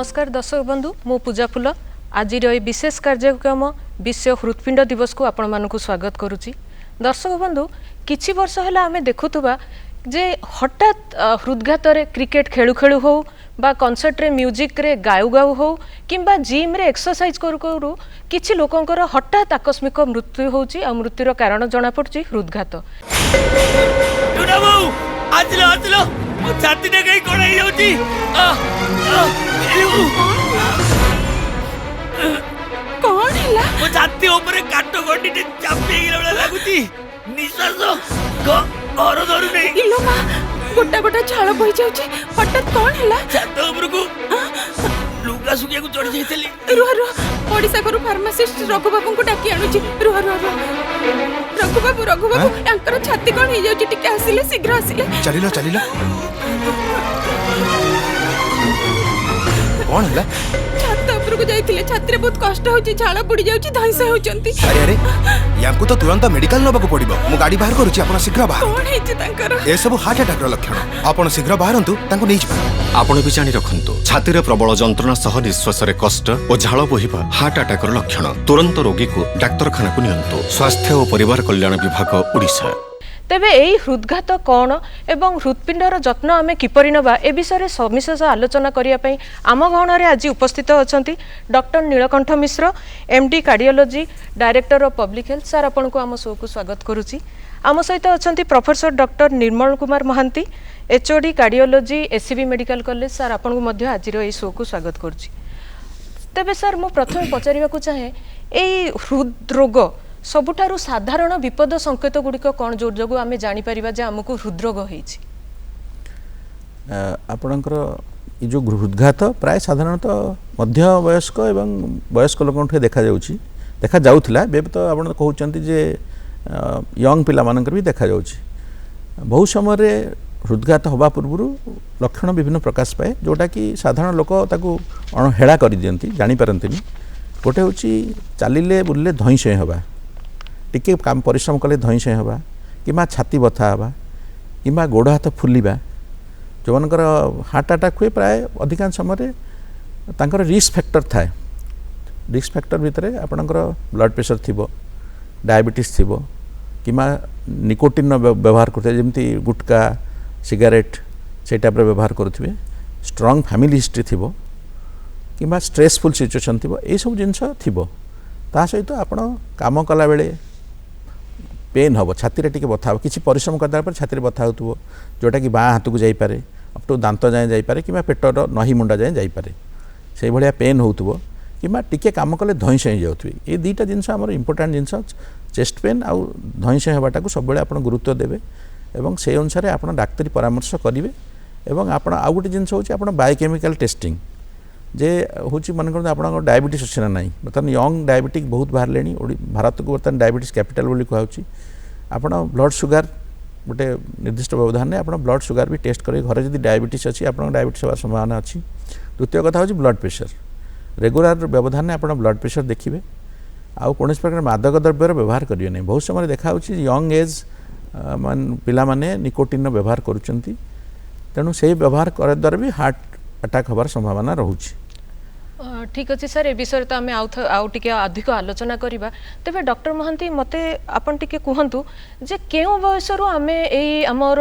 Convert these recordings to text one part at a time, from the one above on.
नमस्कार दर्शक बंधु मु पूजाफुल आज विशेष कार्यक्रम विश्व हृदपिंड दिवस को आपण मानक स्वागत करुच्ची। दर्शक बंधु किछि वर्ष है आम देखुवा जे हठात हृदघात क्रिकेट खेलु खेलु हो बा कॉन्सर्ट रे म्यूजिक रे गाउ गाउ हो किंबा जिम रे एक्सरसाइज करू करू किछि लोकंकर हठात आकस्मिक मृत्यु होउची आ मृत्युर कारण जणा पड़ची हृदघात। छाती ने कहीं कोड़ाई जाउची कौन हैला मो छाती ऊपर काटो गोटी टे चापी गेला लागुची निश्वास घर धरु नै इलो मा गोटा गोटा झाळ बहि जाउची हठात कौन हैला छात ऊपर को लुगा सुकिया को चढ़ जाइतली रुह रुह ओडिसा करू फार्मासिस्ट रघु बाबू को डाकी आनुची रुह रुह रघु बाबू अंकर छाती कौन हे जाउची टिके आसिले शीघ्र आसिले चलिलो कौन हैला छात ऊपर को जाइतिले छाती रे बहुत कष्ट होची झाळ बुडी जाउची धइसे होचंती अरे यांकु तो तुरंत मेडिकल नबाको पड़िबो मु गाड़ी बाहर करूची आपण शीघ्र बाहर कौन हेची तांकर ए सब हार्ट अटैक रो लक्षण आपण शीघ्र बाहरंतु तांको नै जिबा आपण भी जानि रखंतु छाती रे प्रबल जंत्रणा सह निश्वास रे कष्ट और झाळ बोहिबा हार्ट अटैक रो लक्षण तुरंत रोगी को डाक्तरखाना को नियंतु स्वास्थ्य और परिवार कल्याण विभाग ओडिशा। तेबे एई हृदघात कौन एवं हृदपिंडर जत्न आमे किपरि नबा ए विषय सविशेष आलोचना करिया पई आम गहणरे आज उपस्थित अछंती doctor Nilkantha Mishra MD cardiology director of public health. Sir आपन को आम शो को स्वागत करूची। आम सहित अछंती professor doctor Nirmal Kumar Mohanty HOD cardiology SCB medical college. Sir आपन को मध्य आज एई शो को स्वागत करूची। तेबे सर मो प्रथम पचारिबा को चाहे एई हृदरोग सबुठारु साधारण विपद संकेत गुड़िक कौन जो जो आम जापर जे आमको हृदरोग होइछि आपणकर जो हृदघात प्राय साधारणतः मध्य वयस्क एवं वयस्क लोक देखा जाउथिला बे तो आपण कहउचंती जे यंग पिला मानकर भी देखा जाउछि। बहुत समय हृदघात होबा पूर्व लक्षण विभिन्न प्रकाश पाए जोटा कि साधारण लोक ताकू अणहेड़ा कर दियंती जानि पारंतिनी। गोटे होछि चालिले बुलले धइसे होबा टिके काम परिश्रम कले धइसे होबा किमा छाती बथा होबा किमा गोड़ हाथ फुलिबा जो मनकर हार्ट अटैक हुए प्राय अधिकांश समय तांकर रिस्क फैक्टर थाए। रिस्क फैक्टर भितर आपणकर ब्लड प्रेशर थिबो डायबिटीज थिबो किमा निकोटिन व्यवहार करते जेमती गुटका सिगारेट से टाइप व्यवहार करुथिबे स्ट्रांग फैमिली हिस्ट्री थिबो किमा स्ट्रेसफुल सिचुएशन थिबो ए सब जिनस थिबो। ता सहित आपण काम कला बेले पेन हम छाती रे टिके बथा किसी परिश्रम करदा पर छाती रे बथा होतबो जोटा कि बाँ हाथ को जाई पारे अप टू दांत जाए जाई पारे किमा पेटर नही मुंडा जाए जाई पारे से भलिया पेन होतबो किमा टिके काम कले धइस हो जाउथबे। ए दुईटा जिनस हमर इंपोर्टेंट जिनस चेस्ट पेन आउ धइस होबाटा को सब बेले आपण गुरुत्व देबे एवं से अनुसार आपण डाक्तरी परामर्श करिवे एवं आपण आउ गोटे जिनस होची आपण बायोकेमिकल टेस्टिंग जे हूँ मन कर आप डायबिटीज अच्छे ना ना बर्तमान यंग डायबिटिक बहुत बाहर ले भारत को बर्तमान डायबिटीज कैपिटल बोली कहूँ आप ब्लड सुगार गोटे निर्दिष्ट व्यवधान में आप ब्लड सुगार भी टेस्ट करें घर जब डायबिटीज अच्छी आप डायबिटीज होवार संभावना अच्छी। द्वितीय कथा हूँ ब्लड प्रेशर रेगुलर व्यवधान में आप ब्लड प्रेशर देखिए आउ कौन प्रकार मादक द्रव्यर व्यवहार करेंगे नहीं। बहुत समय देखा यंग एज पिला माने निकोटिन व्यवहार करुँच तेणु से व्यवहार कर द्वारा भी हार्ट अटैक होबार संभावना रहुछि। ठीक अच्छे सर ए विषय तो आम आउ टिके अधिक आलोचना करिबा। तेबे डॉक्टर मोहंती मते आपन टिके कहंतु जे केउ बयसरु आमे एई हमर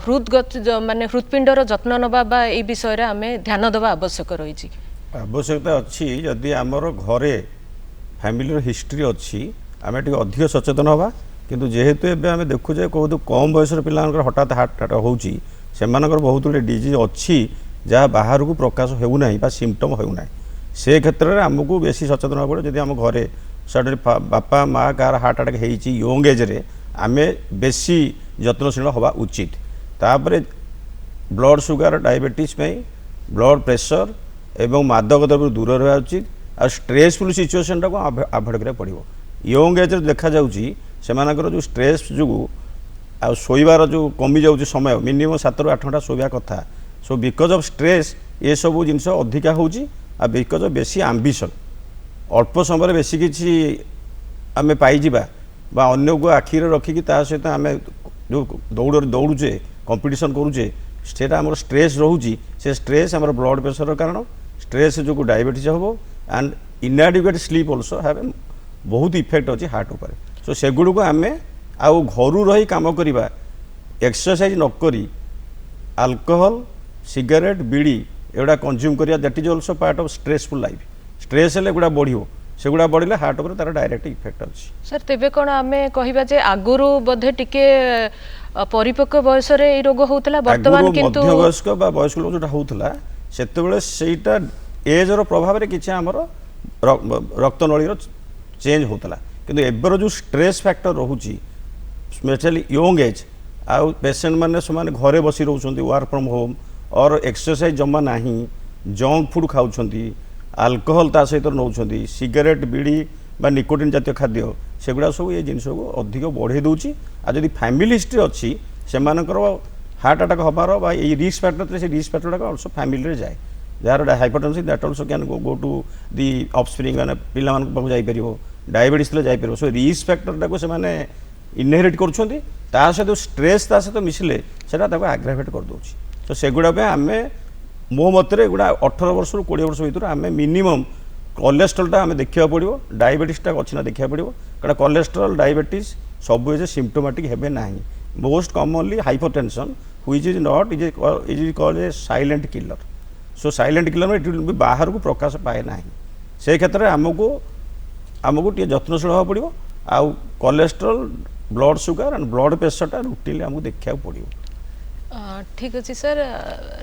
हृदगत माने हृदपिंडर जत्न नबा बा ए विषय रे आमे ध्यान देबा आवश्यक रहिछि। आवश्यकता अछि यदि हमर घरे फैमिली हिस्ट्री अछि आमे टिके अधिक सचेतन होबा किंतु जेहेतु एबे आमे देखु जे कोहदु कम बयसर पिलांकर हठात हार्ट अटैक होउछि सेमानकर बहुत गुडे डिजीज अछि जहाँ बाहर को प्रकाश होना बा सिम्पटम होना से क्षेत्र में आमको बेसी सचेतन होगा पड़े। जदि आम घरे सडन बापा माँ कार हार्ट अटैक होती यंग एज रे आमे बेसी यत्नशील हवा उचित। तापर blood sugar diabetes blood pressure एवं मादक द्रव्य दूर रहा उचित आ स्ट्रेसफुल सिचुएशन टाक आभोड करा पड़ो। यंग एज देखा जाउची सेमानकर जो स्ट्रेस जो आ शोइबार जो कमी जाउची समय मिनिमम 7 ରୁ 8 घंटा शोइबा कथा। सो बिकज ऑफ स्ट्रेस ये सब जिनस अधिका होची आ बिकज ऑफ बेसी आम्बिशन अल्प समय बेसी किसी आम पाइबा बा अन्य को आखिर रखिकी ता सहित आम जो दौड़ुचे कंपिटिशन करुचे से आम स्ट्रेस रोचे से स्ट्रेस आम ब्लड प्रेशर कारण स्ट्रेस जो डायबिटीज हम एंड इनएडिक्वेट स्लीप ऑल्सो हैव बहुत इफेक्ट अच्छी हार्ट उपर सो सेगुड़ को आम आउ घर रही काम करवा एक्सरसाइज नक अल्कोहल सिगरेट बीड़ी एगुड़ा कंज्यूम करिया that is also part of stressful life stress हेल्ले गुड़ा बढ़ो सेगुड़ा बढ़ले हार्ट उपर तार डायरेक्ट इफेक्ट अच्छी सर तेबे कौन आमे कहिबा जे आगुरु बोधे टिके परिपक्व बयस रे ए रोग होतला वर्तमान किंतु मध्य वयस्क बा वयस्क लोक जोटा होतला सेते बेले सेटा एज रो प्रभाव रे किछि हमर रक्त नळी रो चेंज होतला किंतु एबर जो स्ट्रेस फैक्टर रहूची स्पेशली यंग एज आउ पेशेंट माने समान घरे बसी रहउछंती वर्क फ्रॉम होम और एक्सरसाइज जमा नाही जंक फूड खाउछंती अल्कोहल ता सहित नौछंती सिगरेट बीड़ी बा निकोटिन जातीय खाद्य सेगुड़ा सब ये जिनस को अधिक बढ़े दूची आ जदि फैमिली हिस्ट्री अच्छी से हार्ट अटैक हबार बा ये रिस्क फैक्टर से रिस्क फैक्टर ऑल्सो फैमिली रे जाए जार hypertension that also can go to the offspring माने पिला मान पाखु जाई परिबो डायबिटीज ले जाई परिबो सो रिस्क फैक्टर टाको से माने इनहेरिट करछंती ता सहित स्ट्रेस ता सहित मिसले सेटा ताको एग्रावेट कर दोची तो सेगुड़ा पे आमे मो मतरे गुड़ा 18 वर्ष रु 20 वर्ष भीतर आमे मिनिमम कोलेस्ट्रोलटा आमे देखिया पड़िबो डायबिटीजटा अछि ना देखिया पड़िबो कारण कोलेस्ट्रोल डायबिटीज सब जे सिम्पटोमेटिक हेबे नाही most commonly hypertension which is not is called a silent killer so silent killer में इट विल बी बाहर को प्रकाश पाए नाही से क्षेत्र में आमको टे जत्नशील होगा पड़ो आउ cholesterol blood sugar and blood प्रेशरटा रुटीन आमको देखा पड़ो ठीक अच्छे सर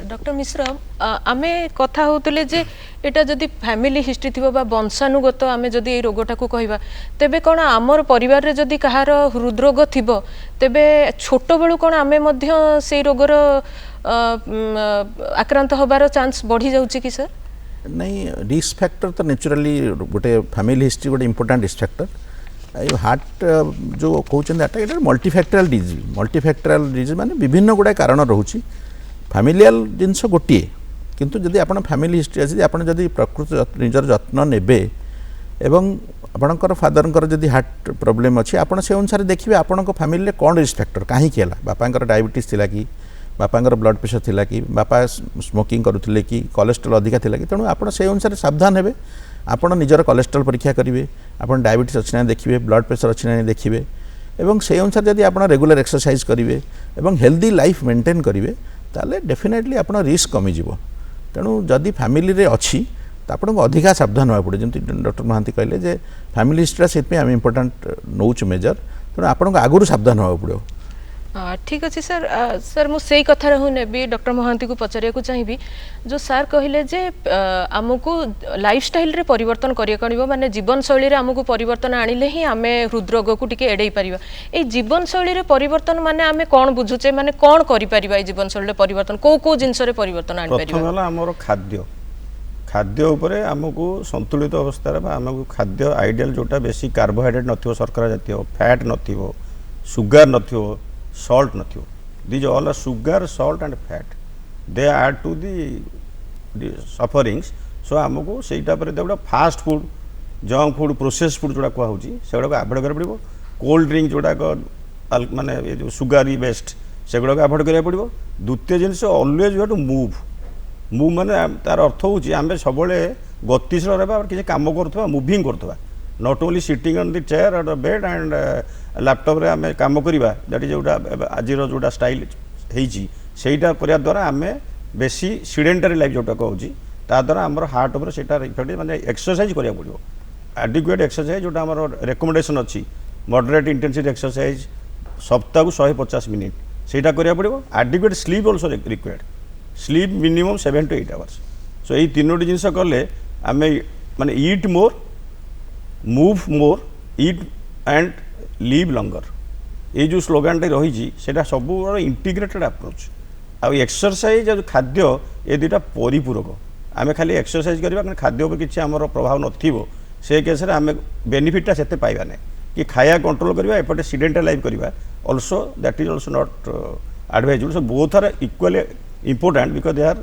डॉक्टर मिश्र आमे कथा होतले जे एटा जदि फैमिली हिस्ट्री थिबो बा वंशानुगत आमे जदि ए रोगटा को कहबा तेबे कोन आमर परिवार रे जदि कहार हृदरोग थिबो तेबे छोट बेलू कोन आमे मध्य से रोगर आक्रांत होबार चांस बढ़ी जाउची कि सर नहीं रिस्क फैक्टर तो नेचुरली गोटे फैमिली हिस्ट्री गोटे इंपोर्टेंट रिस्क फैक्टर ये हार्ट जो कहते हैं मल्टीफैक्टोरियल डिजीज माने विभिन्न गुड़ा कारण रोचे फैमिलियल जिनस गोटे किंतु जदि आपण फैमिली हिस्ट्री अच्छी आप प्रकृत निजर जत्न नेबे एवं आपणकर फादर जदि हार्ट प्रॉब्लम अच्छी आप से अनुसार देखिए आपण फैमिली कौन रिस्क फैक्टर कहीं बापांकर डायबिटीज थिला कि बापांकर ब्लड प्रेशर थिला कि बापा स्मोकिंग करुले कि कोलेस्ट्रोल अधिका थिला कि तेणु आप से अनुसार सावधान हेबे आपण निजर कोलेस्ट्रोल परीक्षा करेंगे आपण डायबिटीज अच्छी ना देखिए ब्लड प्रेशर अच्छी ना देखिए एवं से अनुसार जब आप रेगुलर एक्सरसाइज करेंगे एवं हेल्दी लाइफ मेंटेन करेंगे ताले डेफिनेटली आप रिस्क कमिज तेणु जदि फैमिली रे अच्छी तो आपको अधिका सावधान होगा पड़े जमी डॉक्टर महांती कहले जे फैमिली हिस्ट्री से आम इम्पोर्टाट नौचु मेजर तेणु आपको आगुरी सावधान होगा पड़ो ठीक अच्छे सर सर मुझे कथार हूँ नेबी डॉक्टर महांती को पचारिया को चाहिए जो सर कहले जे आमको लाइफस्टाइल रे परिवर्तन करिया माने जीवन शैली रे आमको परिवर्तन आनिले ही आमे हृदरोग को टिके एडै परिबा ए जीवन शैली रे परिवर्तन माने आमे कोन बुझुचे माने कोन करि परिबा ए जीवन शैली रे परिवर्तन को जिंस रे परिवर्तन आनि परिबा प्रथम हला हमर खाद्य उपरे आमको संतुलित अवस्था रे आमको खाद्य आइडियल जोटा बेसी कार्बोहाइड्रेट नथियो शर्करा जातीय फैट नथियो सुगर नथियो salt नथियो these all are sugar salt and fat they add to the sufferings so हमको सेटा पर देबडा fast food junk food process food जोड़ा कहू छी सेगुडा को अवॉइड कर पड़िबो कोल्ड ड्रिंक जोड़ा को माने ये जो सुगारी बेस्ट सेगुडा को अवॉइड करिया पड़िबो द्वितीय जिंस ऑलवेज यू टू मूव माने तार अर्थ होची आमे सबले गतिशील रहबा और किछ काम करथबा मूविंग करथबा not only sitting on the chair और द बेड एंड लैपटॉप रे आमे काम करिबा दैट इज जोटा आजिर जोटा स्टाइल हेची सेटा करिया द्वारा आमे बेसी सिडेंटरी लाइफ जोटा कहूची ता द्वारा हमर हार्ट ऊपर सेटा इफेक्ट माने एक्सरसाइज करिया पड़िबो एडिक्वेट एक्सरसाइज जोटा हमर रिकमेंडेशन अछि मॉडरेट इंटेंसिटी एक्सरसाइज सप्ताह को 150 मिनिट सेटा करिया पड़िबो adequate sleep also required sleep minimum 7 to 8 hours so एई तीनोटी जिंस करले आमे माने eat more move more eat and live longer ये जो स्लोगान टे रही सब इंटीग्रेटेड अप्रोच आ एक्सरसाइज और खाद्य ये दुटा परिपूरक आम खाली एक्सरसाइज करवा खाद्य पर किसी आम प्रभाव नथिबो से केस आम बेनिफिटा से पाइबा ना कि खाया कंट्रोल करवा एपटे सिडेंटल लाइफ करवा also that is also not advisable so both are equally important because they are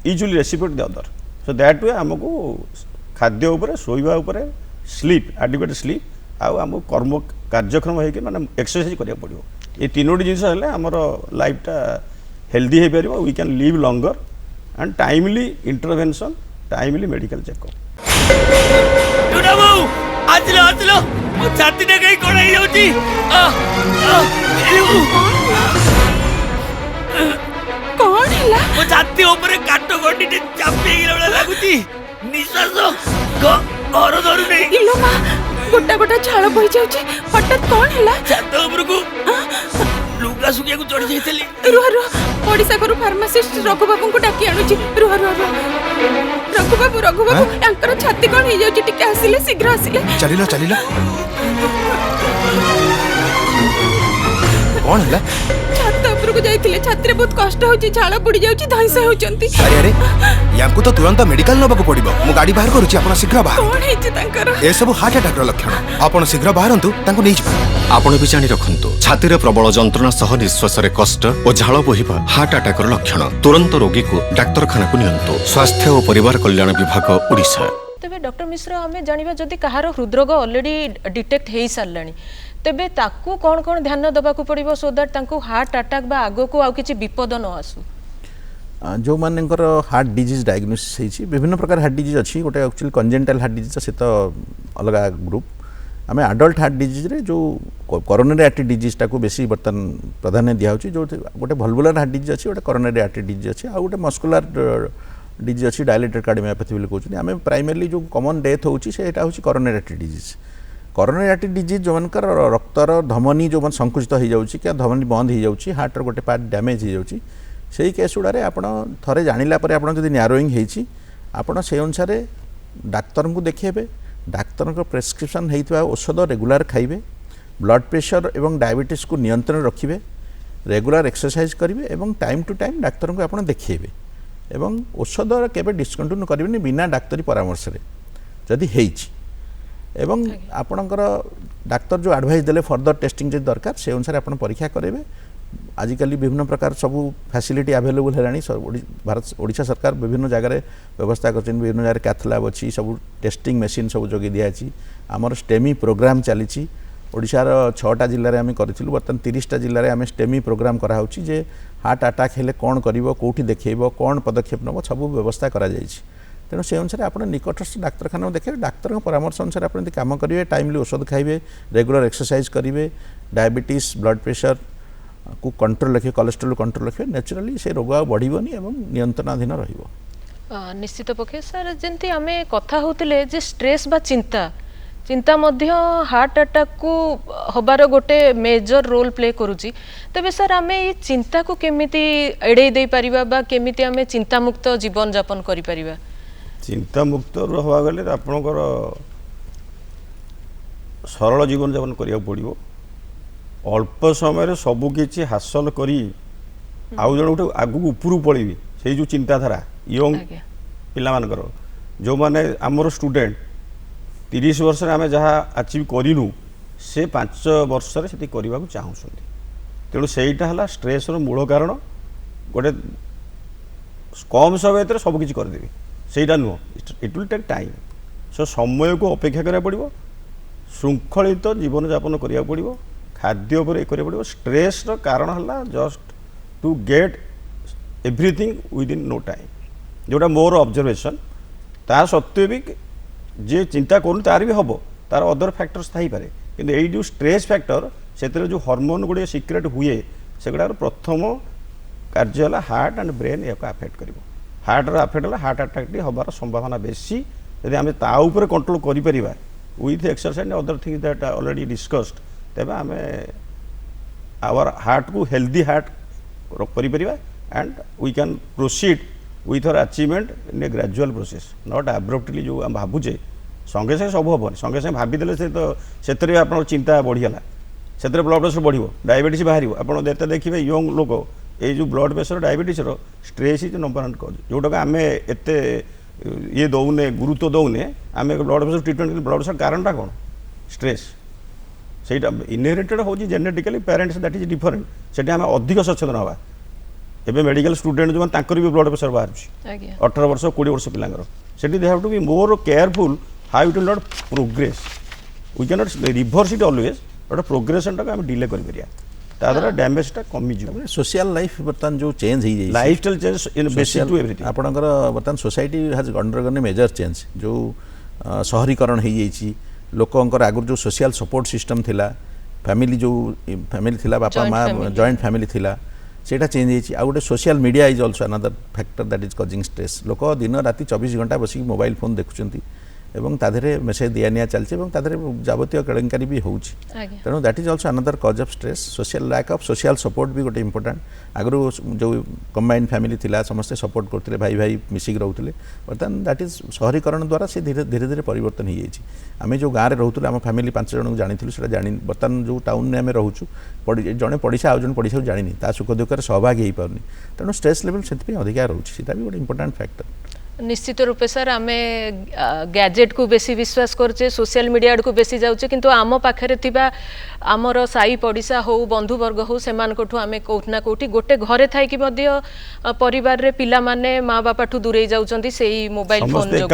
usually reciprocate the other so that way आमको खाद्य उपरे सोइबा उपरे स्लीप एडिक्वेट स्लीप आउ आम कर्म कार्यक्रम होइके माने एक्सरसाइज करिया पड़िबो ये तीनोटी जिंस हेले हमर लाइफटा हेल्दी हे परिबो we can live longer and timely intervention timely medical checkup टुना बाबू आजलो मो छाती ने कहीं कोण ही जाउची कौन हैला मो छाती ऊपर काटो गोटी टे चापी गिला लागुची निश्वास घर धरु नहीं इलो मां गोटा गोटा झाड़ बही जाउची हठात कौन हैला छात ऊपर को लुगा सुकिया को चढ़ जाइतली रुह रुह ओडिसा करू फार्मासिस्ट रघु बाबू को डाकी आनुची रुह रुह रघु बाबू अंकर छाती कौन ही जाउची टिके आसिले शीघ्र आसिले चलिलो कौन है छात ऊपर को जाइतिले छाती रे बहुत कष्ट होची झाड़ बुडी जाउची धैंसा होचंती अरे अरे यांकु तो तुरंत मेडिकल नबाक पड़िबो मु गाड़ी बाहर करूची आपण शीघ्र बाहर कौन हेची तांकर ए सब हार्ट अटैक रो लक्षण आपण शीघ्र बाहरंतु तांको नै जिबा आपण भी जानी रखंतु छातीरे प्रबल जंत्रणा सह निश्वास रे कष्ट और झाड़ बोहिबा हार्ट अटैक रो लक्षण तुरंत रोगी को डाक्तरखाना को नियंतु स्वास्थ्य और परिवार कल्याण विभाग ओडिशा। तेबे डॉक्टर मिश्र आमे जानिबा जदि कहार हृदरोग ऑलरेडी डिटेक्ट हेई सारलानी तेबे ताकू कौन कौन ध्यान देबाकू पड़िबो सो दैट तांको हार्ट अटैक बा आगो को आ किछि विपद न आसु जो मानकर हार्ट डिजीज डायग्नोसिस होइछि विभिन्न प्रकार हार्ट डिजीज अछि गोटे एक्चुअली कंजेंटल हार्ट डिजीज से तो अलग ग्रुप आमे एडल्ट हार्ट डिजीज रे जो कोरोनरी आर्टरी डिजीज टाको बेसी बर्तन प्राधान्य दिया होछि जो गोटे वल्वुलर हार्ट डिजीज अछि गोटे कोरोनरी आर्टरी डिजीज अछि आ गोटे मस्कुलर डिजीज अछि डायलेटेड कार्डियोमायोपैथी बोली कहउछि आमे प्राइमरली जो कॉमन डेथ होछि सेटा होछि coronary artery disease coronary artery disease जो मनकर रक्तर धमनी जो मन संकुचित हो जाउछि क्या धमनी बंद हो जाउछि हार्ट रो गोटे पार्ट डैमेज हो जाउछि सेही केस गुड़ारे आपण थरे जानिला परे आपण जदि न्यारोइंग हेछि आपण से अनुसार डाक्तर को देखेबे डाक्तर को प्रेस्क्रिप्शन हेइतबा औषध रेगुलर खाइबे ब्लड प्रेशर एवं डायबिटीज को नियंत्रण रखिबे रेगुलर एक्सरसाइज करिवे एवं टाइम टू टाइम डाक्तर को आपण देखेबे एवं औषध केबे डिस्कंटिन्यू करिवेनी बिना डाक्तरी परामर्श रे जदि हेछि एवं आपणकर डाक्तर जो एडवाइस देले फर्दर टेस्टिंग जे दरकार से अनुसार आपण परीक्षा करेबे आजिकल विभिन्न प्रकार सब फैसिलिटी अवेलेबल है भारत ओडिशा सरकार विभिन्न जगह व्यवस्था कर विभिन्न जगह कैथ लैब अच्छी सब टेस्टिंग मशीन सब जोगे दिखाई आमर स्टेमी प्रोग्राम चली ओडिशार 6टा जिले में करूँ बर्तमान 30टा जिले में स्टेमी प्रोग्राम कराऊँ जे हार्ट अटैक हेले कौन कर कौटी देखेब कौन पदक्षेप नब सब व्यवस्था करा तेणु से अनुसार आप निकटस्थ डाक्तखाना देखे डाक्तर परामर्श अनुसार आप कम करेंगे टाइमली औषध खाइबे रेगुलर एक्सरसाइज करेंगे डायबिटीज ब्लड प्रेशर को कंट्रोल रखिए कोलेस्ट्रोल कंट्रोल रखिए नेचुराली से रोग बढ़िबनी एवं नियंत्रणाधीन रहिबो निश्चित पक्षे सर जंती आमे कथा होतिले जे स्ट्रेस बा चिंता मध्य हार्ट अटैक को हबार गोटे मेजर रोल प्ले करूची तबे सर आमे ये चिंता को केमिति एडे दे परिबा बा केमिति आमे चिंता मुक्त जीवन यापन करि परिबा चिंता मुक्त रहवा गले आपनकर सरल जीवन यापन करिया पड़िबो अल्प समय सबकि हासिल करी आउ जन गोटे आगू उपरू पड़ेबी से जो चिंताधारा यंग पिला मानकर जो माने आमर स्टूडेंट 30 वर्ष आम जहाँ अचीव करूँ से 5 वर्ष से करने को चाहूँगी तेणु सहीटा है स्ट्रेस मूल कारण गोटे कम समय भर सबकि करदेवी सहीटा नुह it will take time so समय को अपेक्षा करा पड़ो श्रृंखलित जीवन यापन करा पड़ो खाद्य पर करा पड़ो स्ट्रेस कारण है just to get everything within no time जोटा मोर ऑब्जर्वेशन ता सत्वे भी जे चिंता करूँ तार भी हम तार अदर फैक्टर्स थी पारे कि यही जो स्ट्रेस फैक्टर से जो हार्मोन गुड़े सिक्रेट हुए से गुड़ार प्रथम कार्य है हार्ट एंड ब्रेन या आफेक्ट कर हार्ट आफेक्ट है हार्ट अटैक हबार संभावना बेसी यदि आम ताऊपर कंट्रोल कर with exercise other things that already discussed तेबे आम आवर हार्ट को हेल्दी हार्ट कर and we can proceed with our achievement in a gradual process not abruptly जो आम भावुचे संगे संगे सब हेनी संगे संगे भावीदे से तो से आप चिंता बढ़ीगला से ब्लड प्रेशर बढ़ो डायबिटीज बाहर आप देखिए यंग लोक ये जो blood pressure diabetes stress is number 1 कज जोटा आम एत ये दौने गुरुत्व दौने आम blood pressure treatment blood pressure कारण कौन स्ट्रेस से इनहेरिटेड हो genetically parents that is different से आम अधिक सचेतन हवा एबे मेडिकल स्टूडेंट जो तांकर भी ब्लड प्रेशर बाहर 18 वर्ष 20 वर्ष पिलांगर सेठी they have to be more careful how it will not progress we can not reverse it always but progression टाक आम डिले कर परिया ता द्वारा डैमेजटा कमी जिवो सोशल लाइफ बर्तन जो चेंज हो जाए lifestyle change in basic to everything आपणकर बर्तमान society has undergone major change जो शहरीकरण हो जाइए लोकंकर आगुर जो सोशल सपोर्ट सिस्टम थिला फैमिली जो फैमिली थिला बापा माँ जॉइंट फैमिली थिला सेटा चेंज होइछि आ गोटे social media is also another factor that is causing stress लोक दिन राति 24 घंटा बसिक मोबाइल फोन देखुचंती एवं ताधरे मेसेज दिया निया चलছে এবং তাদের যাবতীয় কেলেঙ্কারি भी होउछि तेणु that is also another cause of stress social lack of social support भी गोटे इंपोर्टेंट आगु जो कंबाइंड फैमिली थिला समस्त सपोर्ट करथिले भाई भाई मिसिक रहउथिले बर्तमान दैट इज शहरीकरण द्वारा से धीरे धीरे परिवर्तन हो जाइछि आमे जो गाँव में रहउथिले आम फैमिली 5 जन जानिथिलु सेटा जानि बर्तमान जो टाउन में आमे रहउछु जने पड़िसा आ जन पड़िसा जानिनी ता सुख दुख सहभागी हो पारनी तेणु स्ट्रेस लेवल से अधिका रहउछि सेटा भी गोटे इंपोर्टेंट फैक्टर निश्चित रूपे सर आमे गैजेट को बेसी विश्वास करछे सोशल मीडिया को बेसी जाउछे किंतु आम पाखरे थिबा आमर साई पड़िसा हो बंधु वर्ग हो सेमानकठु आमे कोठना कोठी गोटे घरे थाई कि मध्य परिवार रे पिला माने माँ बापा ठु दूरे जाउछंती सेही मोबाइल फोन जो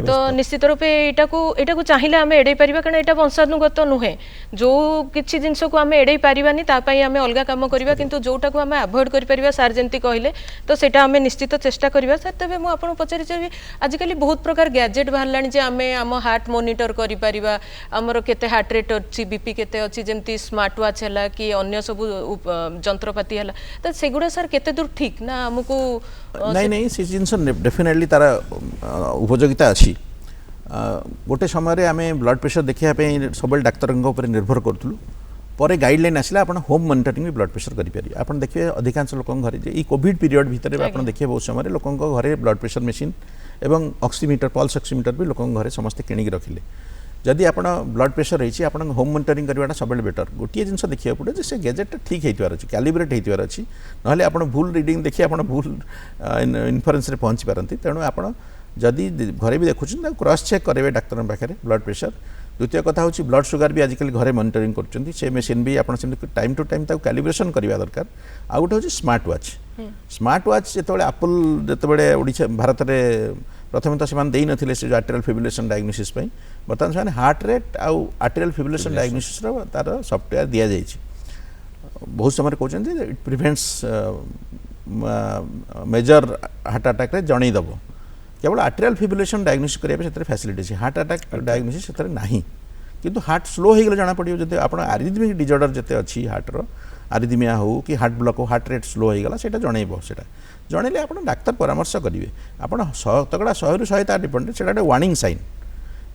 तो निश्चित रूपे एटा को चाहिले आमे एडै परिबा कारण एटा वंशानुगत नुहे जो किछि जिंस को आमे एडै परिबानी ता पई आमे अलगा काम करिबा किंतु जोटा को आमे अवॉइड करि परिबा सार जेंती कहले तो सेटा आमे निश्चित चेष्टा करिबा सर तबे मु आपन पचारि आजिकल बहुत प्रकार गैजेट बाहर जे आमे आम हार्ट मॉनिटर करि परिबा आमर केते हार्ट रेट अछि बीपी केते अछि जेमती स्मार्ट वॉच हला कि अन्य सब जंत्रपाती हला त सेगुडा सर केते दूर ठीक ना हमकु नहीं नहीं से जिनस डेफिनेटली तारा उपयोगिता अछि गोटे समय आमे ब्लड प्रेशर देखिया पे सबल डाक्टर ऊपर निर्भर करथुलु पर गाइडलाइन आसला आप होम मॉनिटरिंग भी ब्लड प्रेशर करेंगे आप देखिए अधिकांश लोक घरे ये कोविड पीरियड भितर आप देखिए बहुत समय लोक घरे ब्लड प्रेशर मेसीन एवं ऑक्सीमीटर पल्स ऑक्सीमीटर भी लोक घरे समस्त किणिक रखिले जदि आप ब्लड प्रेशर रही आप होम मॉनिटरिंग करवाटा सब बेटर गोटे जिन देखा पड़े से गैजेटा ठीक होतार अच्छी कैलिब्रेट होतार अच्छी ना आप भूल रिडिंग देखिए आप भूल इनफरेन्स पहुँची पारती तेणु आप जदि घरे भी देखुं क्रॉस चेक करेंगे डाक्तर पाखे ब्लड प्रेशर द्वितीय कथा हूँ ब्लड सुगर भी आजिकल घरे मॉनिटरिंग कर से मेसीन भी आप टाइम टू टाइम कैलिब्रेशन करवा दरकार आ गोटे हूँ स्मार्ट वाच जो एप्पल जो ओडिशा भारत में प्रथम तो से नथिले से आर्टेरियल फिब्रिलेशन डायग्नोसिस बर्तमान से हार्ट रेट आउ आर्टेरियल फिब्रिलेशन डायग्नोसिस तार सॉफ्टवेयर दिया जाइए बहुत समय कहते it prevents major heart attack रे जनईदेव केवल आर्टेरियल फिब्रिलेशन डायग्नोसिस करने फैसिलिटी हार्ट अटैक डायग्नोसिस से नहीं किंतु हार्ट स्लो हो गले जाना पड़ो जब आप आरिथमिक डिजॉर्डर जिते अच्छी हार्टर आरिथमिया हो कि हार्ट ब्लॉक हो हार्ट रेट स्लो हो गला सेटा जनइब सेटा जनइले आप डाक्तर परामर्श करेंगे आप शतकड़ा 100 ରୁ 100 डिपेंडेंट से गोटे warning sign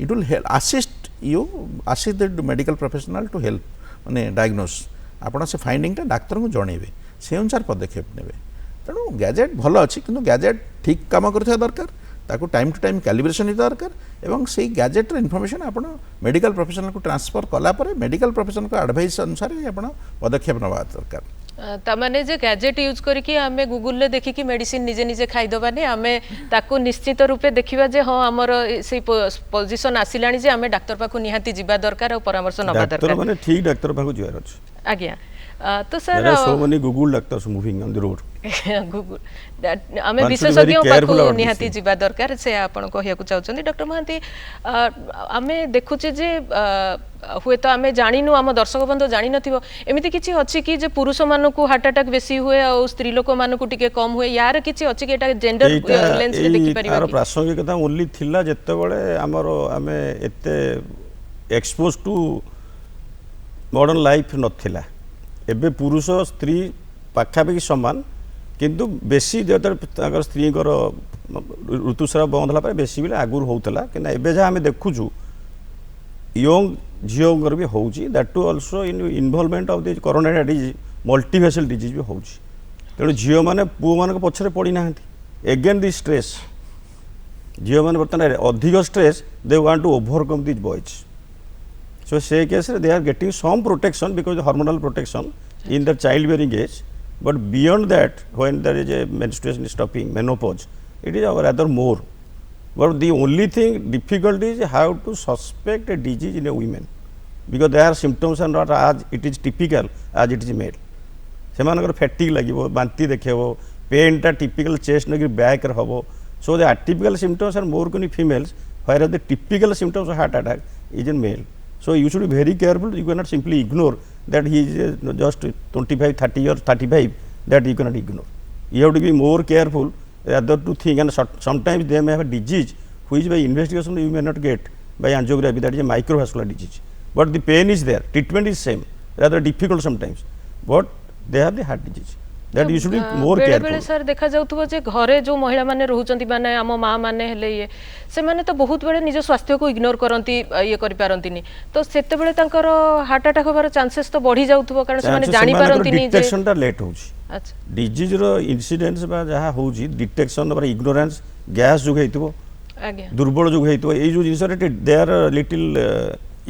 it will help assist the medical professional to help माने डायग्नोस आप से फाइंडिंगटा डाक्तर को जनइबे से अनुसार पदक्षेप नेबे तेणु गैजेट भल अच्छी किंतु गैजेट ठीक काम कर दरकार ताकू टाइम टू टाइम कैलिब्रेशन ही दरकार एवं से गैजेटर इनफॉरमेशन आप मेडिकल प्रोफेशनल को ट्रांसफर कलापर मेडिकल प्रोफेशनल को एडवाइस अनुसार आप पदक्षेप नवा दरकार तामाने जे गैजेट यूज करके आमे गूगल ले देखि कि मेडिसिन निजे निजे खाई दबाने आमे ताको निश्चित रूपे देखिबा जे हां हमर से पोजीशन आसिलानी जे आमे डॉक्टर पाखु निहाती जिबा दरकार और परामर्श नबा दरकार डॉक्टर माने ठीक डॉक्टर पाखु जिवार अछि आज्ञा तो sir so many Google doctors moving on the road Google आमे विशेषज्ञ पाखु निहाती जिबा दरकार से आपण कहिया को चाहउछन डॉक्टर महांती आमे देखुचे जे हुए तो आमे जानिनु आम दर्शक बंधु जानि नथिबो एमिति किछि अछि कि जे पुरुष मानकु हार्ट अटैक बेसी हुए और स्त्री लोक मानकु टिके कम हुए यार किछि अछि कि एटा जेंडर लेंस रे देखि परिबा यार प्रासंगिकता ओनली थिला जत्ते बळे हमर आमे एते एक्सपोज टू मॉडर्न लाइफ नथिला एबे पुरुष स्त्री पाखापाखि समान किंतु बेसी जो स्त्री ऋतुस्राव बंद है बेसी बेले आगुरी होता कि एबे जहाँ आम देखुचु यंग झील भी हो that too also in involvement of the corona disease multivessel disease भी हो तेणु झील मैंने पुओ मान पछरे पड़ी ना एगेन दि स्ट्रेस झील मैंने बर्तमान अधिक stress they want to overcome this boys so say case they are getting some protection because of hormonal protection in the child bearing age but beyond that when there is a menstruation stopping menopause it is rather more but the only thing difficult is how to suspect a disease in a woman because their symptoms are not as it is typical as it is male se managar fatigue lagibo banti dekhebo pain ta typical chest nagi back ra hobo so the atypical symptoms are more in females whereas the typical symptoms of heart attack is in male. So you should be very careful. You cannot simply ignore that he is just 25, 30 or 35, that you cannot ignore. You have to be more careful rather to think, and sometimes they may have a disease which by investigation you may not get by angiography, that is a microvascular disease. But the pain is there, treatment is same, rather difficult sometimes, but they have the heart disease. That you should be more बेले careful. बेले sir देखा जाउथबो जे घरे जो महिला माने रहउचंती माने आम माँ माने हेले ये से माने तो बहुत बेले निज स्वास्थ्य को इग्नोर करंती ये करि पारंतीनी तो सेते बेले तांकर हार्ट अटैक होबार चांसेस तो बढ़ी जाउथबो कारण से माने जानि पारंतीनी जे डिटेक्शन टा लेट होउची. अच्छा डिजीज रो इन्सिडेंस बा जहा होउची डिटेक्शन बा इग्नोरेंस गैस जो हेइतबो आगे दुर्बल जो हेइतबो ए जो जिंस रे they are little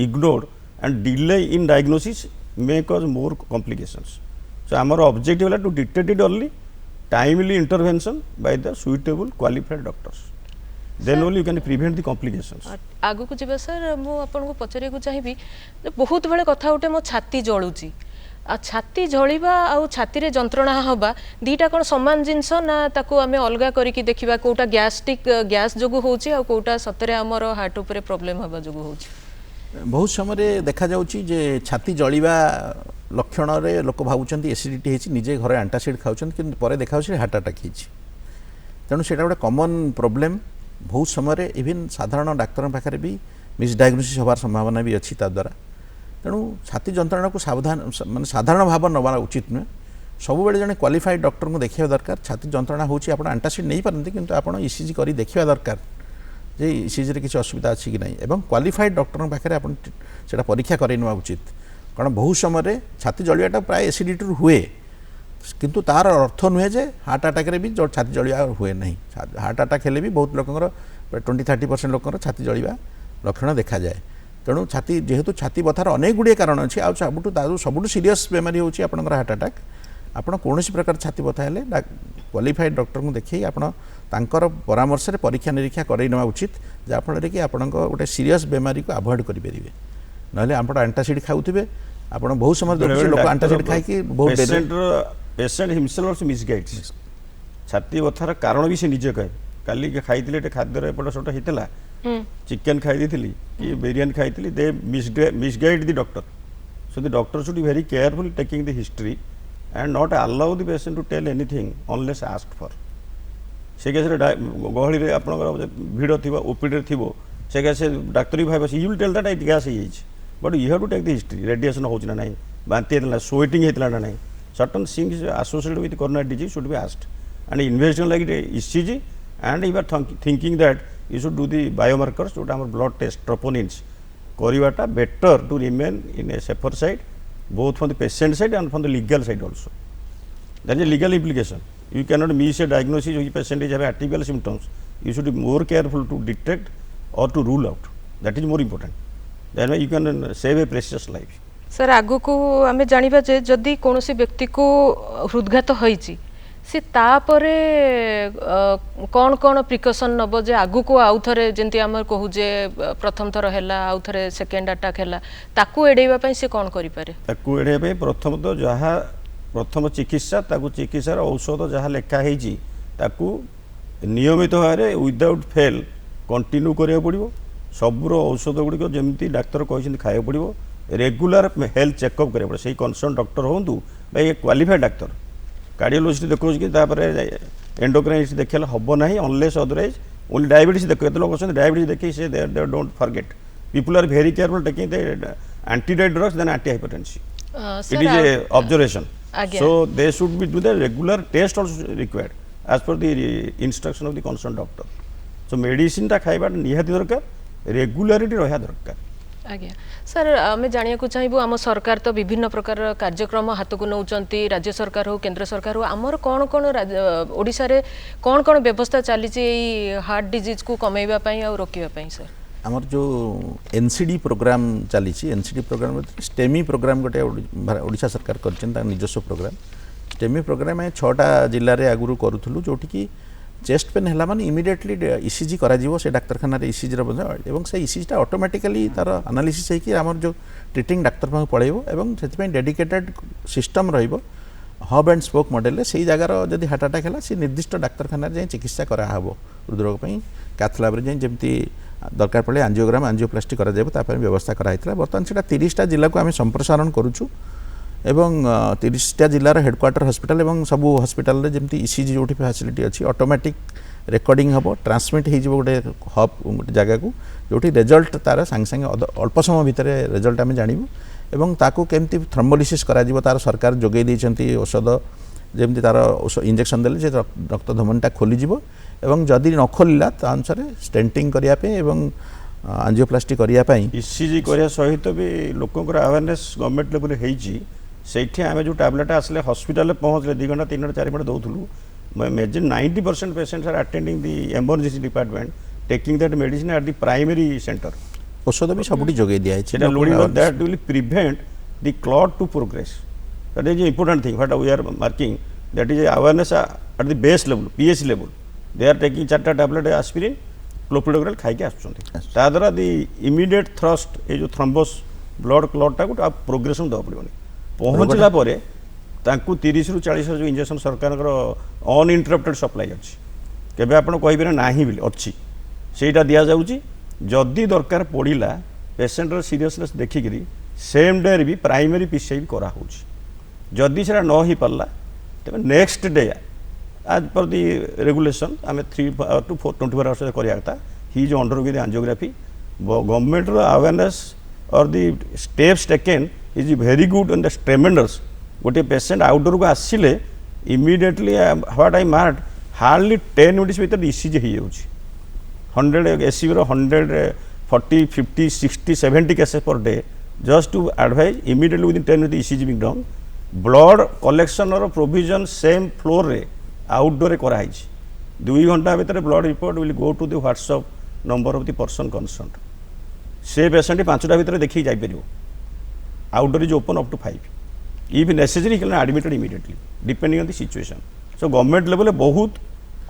ignored and delay in diagnosis may cause more complications. So our objective is to detect it early, timely intervention by the suitable qualified doctors. Then only you can prevent the complications. आगु को जीवा sir मु आपन को पचरे को चाहिबी बहुत बेले कथा उठे मो छाती जळुची आ छाती जळिबा आ छाती रे जंत्रणा हबा दीटा कोन समान जिंस ना ताको आमे अलगा करी की देखिबा कोटा गैस्ट्रिक गैस जोगु होउची आ कोटा सतरे हमर हार्ट ऊपर प्रॉब्लम हबा जोगु होउची. बहुत समय देखा जाउची जे छाती जळिबा लक्षण रे लोक भावुचंती एसिडिटी हेची निजे घरे एंटासिड खाउचंती किंतु परे देखाउची हार्ट अटैक हेची. तेणु सेटा गोटे कॉमन प्रॉब्लम. बहुत समय इवन साधारण डाक्तर पाखे भी मिसडायग्नोसिस होबार संभावना भी अच्छी द्वारा. तेणु छाती जंत्रणा को सावधान माने साधारण भाव नवा उचित नुहे. सब बेले जने क्वालिफाइड डॉक्टर को देखिया दरकार. छाती जंत्रणा होची आपण एंटासिड नहीं पारंती किंतु आपण ईसीजी करी देखिया दरकार जे ईसीजी रे किसी असुविधा अछि कि नहीं एवं क्वालिफाइड डॉक्टर पाखे आपण सेटा परीक्षा करै नवा उचित. कारण बहुत समय छाती जलियाटा प्राय एसिडिटी हुए किंतु तार अर्थ नुहे जे हार्ट अटैक रे भी जो छाती जलिया हुए नहीं. हार्ट अटैक हेले भी बहुत लोकंर 20-30% लोकंर छाती जलिया लक्षण देखा जाए. तेणु छाती जेहेतु छाती बथार अनेक गुड़िए कारण अच्छी आ सबुठ सीरीयस बेमारी होची आपनकर हार्ट अटैक. आपण कौनसी प्रकार छाती बथा हेले क्वालिफाइड डॉक्टर को देखिए आपण तांकर परामर्श रे परीक्षा निरीक्षा करै नवा उचित जाफल कि आपनको गोटे सीरीयस बेमारी को अवॉइड करि परिबे. नहले आपण एंटासिड खाउथिबे आपण बहुत समय देखि लोक एंटासिड खाइ कि बहुत पेशेंट हिमसेल्फ आल्सो मिसगाइड्स. छाती बथार कारण भी से निजे कहे काली के खाइतिले एटे खाद्य एपट सट हेतला चिकन खाइ देथिली कि बिरयानी खाइतिली they misguide the doctor. So the doctor should be very careful taking the history and not allow the patient to tell anything unless asked for. से केस रे गहली रे आपनकर भीड़ थिबो ओपीडी रे थिबो से केस डॉक्टर भाई बस you will tell that it gas he is but you have to take the history. Radiation होच ना नहीं बांती हेतला स्वेटिंग हेतला ना नहीं certain things associated with coronary disease should be asked and investigation like ECG and you are thinking that you should do the biomarkers to our blood test troponins koriwata better to remain in a safer side both from the patient side and from the legal side also. That is a legal implication. You cannot miss a diagnosis if patient is having atypical symptoms. You should be more careful to detect or to rule out. That is more important. That way you can save a precious life. Sir आगु को आमे जानिबा जे जदि कोनोसी व्यक्ति को हृदघात होईची से तापरे कौन कौन प्रिकॉशन नबो जे आगु को आउ थरे जेंति हमर कहू जे प्रथम थर हैला आउ थरे सेकंड अटैक हैला ताकू एडैबा पई से कोन करि पारे. ताकू एडैबा पई प्रथम तो जहा प्रथम चिकित्सा ताकू चिकित्सार औषध जहा लेखा हेजी ताकू नियमित भारे विदाउट फेल कंटिन्यू करिया पड़िबो. सबरो औषध गुडी जेमति डॉक्टर कहिसें खाया पड़िबो. रेगुलर हेल्थ चेकअप करिया पड़े से कंसर्न डॉक्टर होंतु भाई क्वालिफाइड डॉक्टर कार्डियोलॉजिस्ट देखो कि एंडोक्राइनिस्ट देखला हबो नहीं अनलेस अदरवाइज ओनली डायबिटीज देखो एत लोग अछन डायबिटीज देखि से they don't forget people are very careful taking the anti diabetic drugs then anti hypertensive. It is a observation. So they should be do the regular test also required as per the instruction of the concern doctor. So medicine ता खाइबा निहाती दरकार regularity रहया दरकार. आज्ञा sir आम जानिया को चाहिए आम सरकार तो विभिन्न प्रकार कार्यक्रम हाथ को नौचंती राज्य सरकार हो केंद्र सरकार हो आमर कौन कौन ओडिशा रे कौन कौन व्यवस्था चली हार्ट डिजीज को कमेइबा पई और रोकिबा पई. सर आमर जो एनसीडी प्रोग्राम चली एनसीडी प्रोग्राम स्टेमी प्रोग्राम गोटे ओडिशा सरकार कर निजस्व प्रोग्राम. स्टेमी प्रोग्राम 6टा जिले में आगुरी करूँ जोटि कि चेस्ट पेन है माने इमिडिएटली ईसीजी करा जीवो से डाक्तरखाना रे ईसीजी रो एवं से ईसीजी ऑटोमेटिकली तार एनालिसिस है कि आमर जो ट्रिटिंग डाक्तर पाखु पळेबो एवं से डेडिकेटेड सिस्टम रहिबो हब एंड स्पोक मॉडल से जगार जदि हार्ट अटैक है से निर्दिष्ट डाक्तरखाना रे चिकित्सा करा हबो. हृदरोग पई कैथ लैब रे जेमती दरकार पड़े एंजियोग्राम एंजियोप्लास्टी करा जाबो तापर व्यवस्था करा हितला. बर्तमान सेटा 30टा जिल्ला को आम संप्रसारण करूछु एवं 30टा जिलार हेडक्वार्टर हॉस्पिटल एवं सबू हॉस्पिटल जमी ईसीजी जो फैसिलिटी अच्छी ऑटोमेटिक रेकर्डिंग हम ट्रांसमिट हो गोटे हब गोटे जगह को जो रिजल्ट तार सांगे सांगे अल्प समय भितर रिजल्ट आम जानू एवं ताकू केमती थ्रोम्बोलिसिस करा तार सरकार जोगे देइछंती औषध जमी तार इंजेक्शन देले रक्त धमनीटा खोलीज एवं जदि न खोलला अनुसार स्टेंटिंग करने आंजियोप्लास्टी करने ईसीजी करने सहित भी लोकंर अवेयरनेस गवर्नमेंट लेवल होती आम जो टैबलेट आसले हॉस्पिटल पहुँचले 2 घंटा 3 घंटा 4 घंटा दौलू imagine 90% patients are attending the emergency department taking that medicine at the primary centre औषध भी सबुठी जोगे दिया that will prevent the clot to progress that is important thing what we are marking that is awareness at the base level PH level they are taking 4टा tablet aspirin clopidogrel खाई आसुँचा द्वारा दि immediate thrust ये जो thrombus blood क्लॉटा को progression देवा पड़ोनी पहुँचला 30 ରୁ 40 जो इंजेक्शन सरकार अनइंटरप्टेड सप्लाई अच्छी केबे आपण कहिबे ना बोली अच्छी सेटा दिया जाउची जदि दरकार पड़िला पेशेंटर सीरियसनेस देखिकी सेम डे भी प्राइमरी पीसीआई भी करा होची जदि सेटा न ही पारला तबे नेक्स्ट डे आज पर दी रेगुलेशन आम 3 to 24 आवर्स करता ही जो under with angiography government awareness और the steps taken is very good and tremendous गोटे पेशेंट आउटडोर को आसिले immediately what I mark hardly 10 minutes भीतर ईसीजी हो जाउची 100 SCB 140 50 60 70 cases per day just to advise immediately within 10 minute ECG being down blood collection और provision same floor रे outdoor कराई 2 घंटा भीतर blood report will go to the WhatsApp number of the person concerned से patient 5टा भीतर देखी जाई परियो outdoor is open up to 5 if necessary can admitted immediately depending on the situation so government level बहुत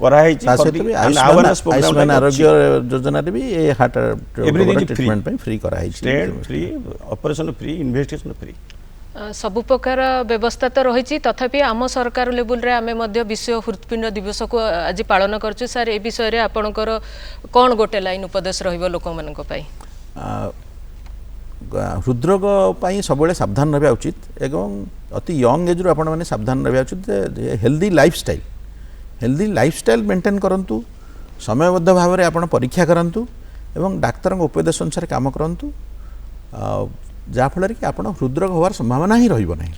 कराई छि आयुष्मान आरोग्य योजना रे भी ए हार्ट ट्रीटमेंट पे फ्री कराई छि state free operation free investigation free सबु प्रकार व्यवस्था तो रही तथापि आम सरकार लेवल रे आमे मध्य विश्व हृदपिंड दिवस को आज पालन करछु सर ए विषय रे आपनकर कोन गोटे लाइन उपदेश रहइबो लोक मानक पई हृदरोग सब सावधान रहा उचित एवं अति यंग एज आपण मैंने सावधान रहा उचित हेल्दी लाइफस्टाइल मेंटेन करंतु समयबद्ध भाव में आपण परीक्षा करंतु एवं डाक्तर उपदेश अनुसार काम करंतु जहाँफल कि आपण हृदरोग होवार संभावना ही रहिबो नहीं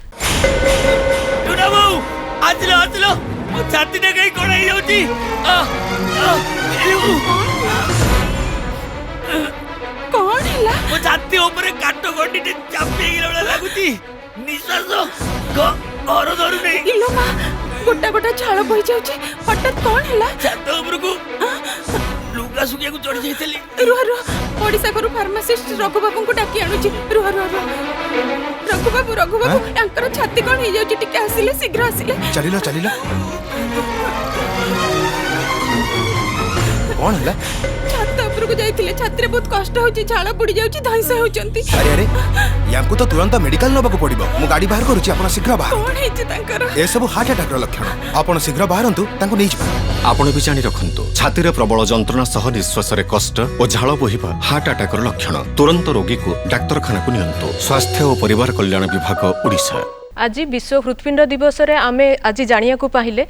कौन हैला मो छाती ऊपर काटो गोटी टे चापी गेला लागुती निश्वास घर धरु नै इलो मा गोटा गोटा झाळ बहि जाउची हठात कौन हैला छात ऊपर को लुगा सुकिया को चढ़ जाइतली रुह ओडिसा करू फार्मासिस्ट रघु बाबू को डाकी आनुची रुह रघु बाबू अंकर छाती कोन हे जाउची टिके आसिले शीघ्र आसिले चलिला कौन है छात ऊपर को जाइतिले छात्री बहुत कष्ट होची झाळ बुडी जाउची धैसा होचंती अरे यांको तो तुरंत मेडिकल नबको पड़िबो मु गाड़ी बाहर करूची आपण शीघ्र बाहर कौन हेची तांकर ए सब हार्ट अटैक रो लक्षण आपण शीघ्र बाहरंतु तांको नै जिबा आपण भी जानि रखंतु छाती रे प्रबल जंत्रणा सह निश्वास रे कष्ट और झाଳ बोहिबा हार्ट अटैक रो लक्षण तुरंत रोगी को डाक्तरखाना को नियंतु स्वास्थ्य और परिवार कल्याण विभाग ओडिशा आज विश्व हृदपिंड दिवस रे आमे आज जानिया को पाहिले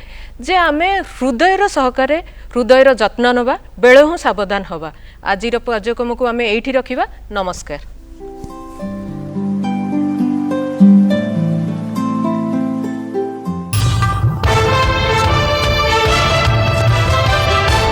जे आमे हृदयर सहकारे हृदयर जत्न नबा बेले सावधान हवा आज कार्यक्रम को आमे एठी रखिबा नमस्कार।